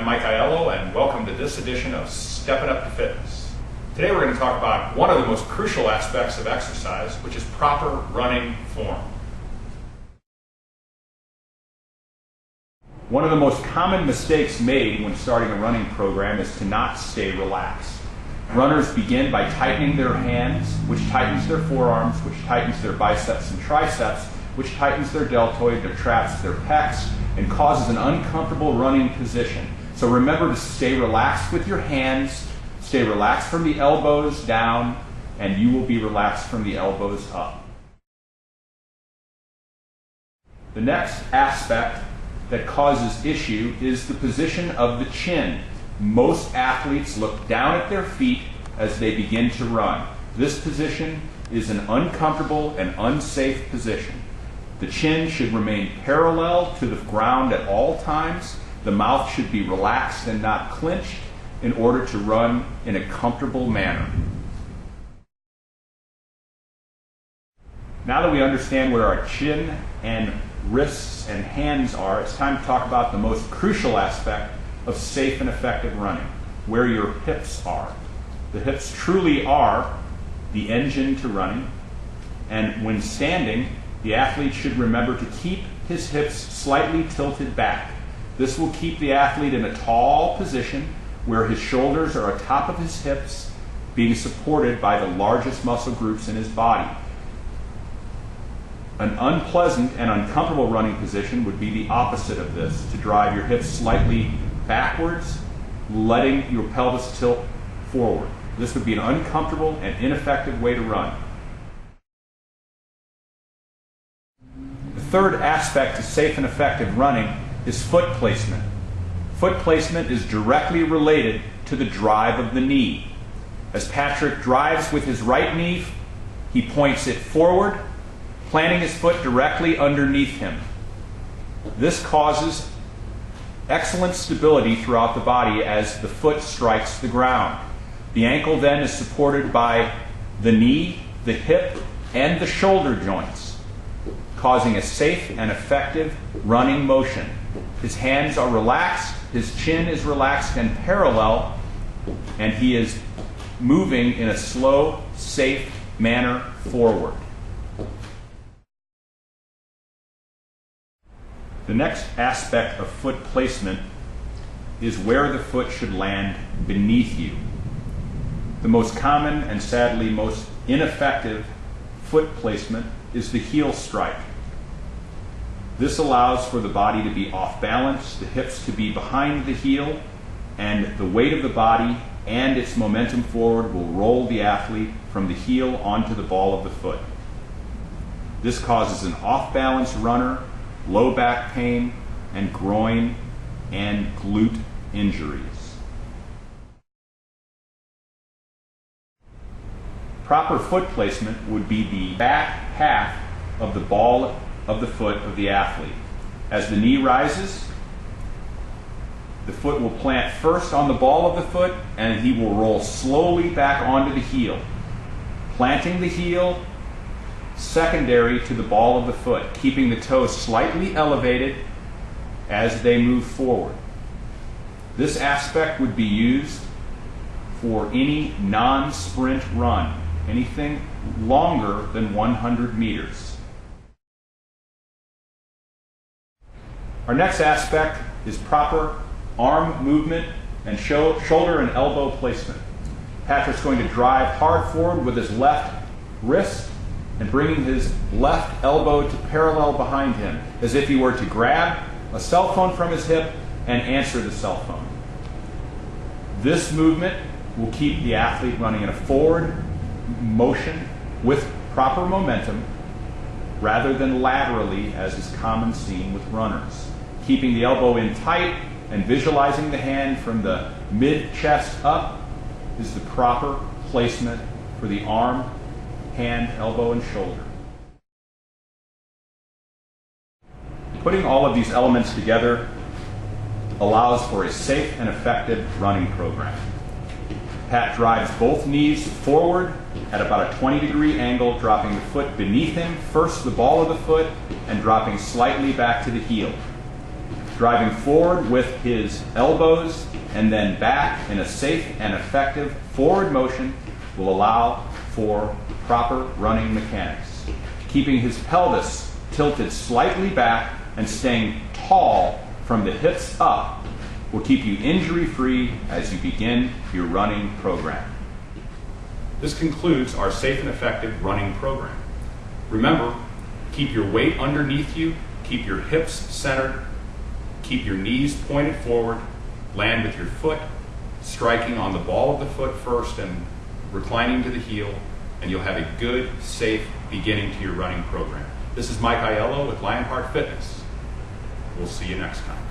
Mike Aiello, and welcome to this edition of Stepping Up to Fitness. Today we're going to talk about one of the most crucial aspects of exercise, which is proper running form. One of the most common mistakes made when starting a running program is to not stay relaxed. Runners begin by tightening their hands, which tightens their forearms, which tightens their biceps and triceps, which tightens their deltoid, their traps, their pecs, and causes an uncomfortable running position. So remember to stay relaxed with your hands, stay relaxed from the elbows down, and you will be relaxed from the elbows up. The next aspect that causes issue is the position of the chin. Most athletes look down at their feet as they begin to run. This position is an uncomfortable and unsafe position. The chin should remain parallel to the ground at all times. The mouth should be relaxed and not clenched in order to run in a comfortable manner. Now that we understand where our chin and wrists and hands are, it's time to talk about the most crucial aspect of safe and effective running, where your hips are. The hips truly are the engine to running, and when standing, the athlete should remember to keep his hips slightly tilted back. This will keep the athlete in a tall position where his shoulders are atop of his hips, being supported by the largest muscle groups in his body. An unpleasant and uncomfortable running position would be the opposite of this, to drive your hips slightly backwards, letting your pelvis tilt forward. This would be an uncomfortable and ineffective way to run. The third aspect of safe and effective running is foot placement. Foot placement is directly related to the drive of the knee. As Patrick drives with his right knee, he points it forward, planting his foot directly underneath him. This causes excellent stability throughout the body as the foot strikes the ground. The ankle then is supported by the knee, the hip, and the shoulder joints, causing a safe and effective running motion. His hands are relaxed, his chin is relaxed and parallel, and he is moving in a slow, safe manner forward. The next aspect of foot placement is where the foot should land beneath you. The most common and sadly most ineffective foot placement is the heel strike. This allows for the body to be off balance, the hips to be behind the heel, and the weight of the body and its momentum forward will roll the athlete from the heel onto the ball of the foot. This causes an off-balance runner, low back pain, and groin and glute injuries. Proper foot placement would be the back half of the ball of the foot of the athlete. As the knee rises, the foot will plant first on the ball of the foot, and he will roll slowly back onto the heel, planting the heel secondary to the ball of the foot, keeping the toes slightly elevated as they move forward. This aspect would be used for any non-sprint run, anything longer than 100 meters. Our next aspect is proper arm movement and shoulder and elbow placement. Patrick's going to drive hard forward with his left wrist and bringing his left elbow to parallel behind him, as if he were to grab a cell phone from his hip and answer the cell phone. This movement will keep the athlete running in a forward motion with proper momentum rather than laterally, as is common seen with runners. Keeping the elbow in tight and visualizing the hand from the mid-chest up is the proper placement for the arm, hand, elbow, and shoulder. Putting all of these elements together allows for a safe and effective running program. Pat drives both knees forward at about a 20-degree angle, dropping the foot beneath him, first the ball of the foot, and dropping slightly back to the heel. Driving forward with his elbows and then back in a safe and effective forward motion will allow for proper running mechanics. Keeping his pelvis tilted slightly back and staying tall from the hips up will keep you injury-free as you begin your running program. This concludes our safe and effective running program. Remember, keep your weight underneath you, keep your hips centered, keep your knees pointed forward, land with your foot striking on the ball of the foot first and reclining to the heel, and you'll have a good, safe beginning to your running program. This is Mike Aiello with Lionheart Fitness. We'll see you next time.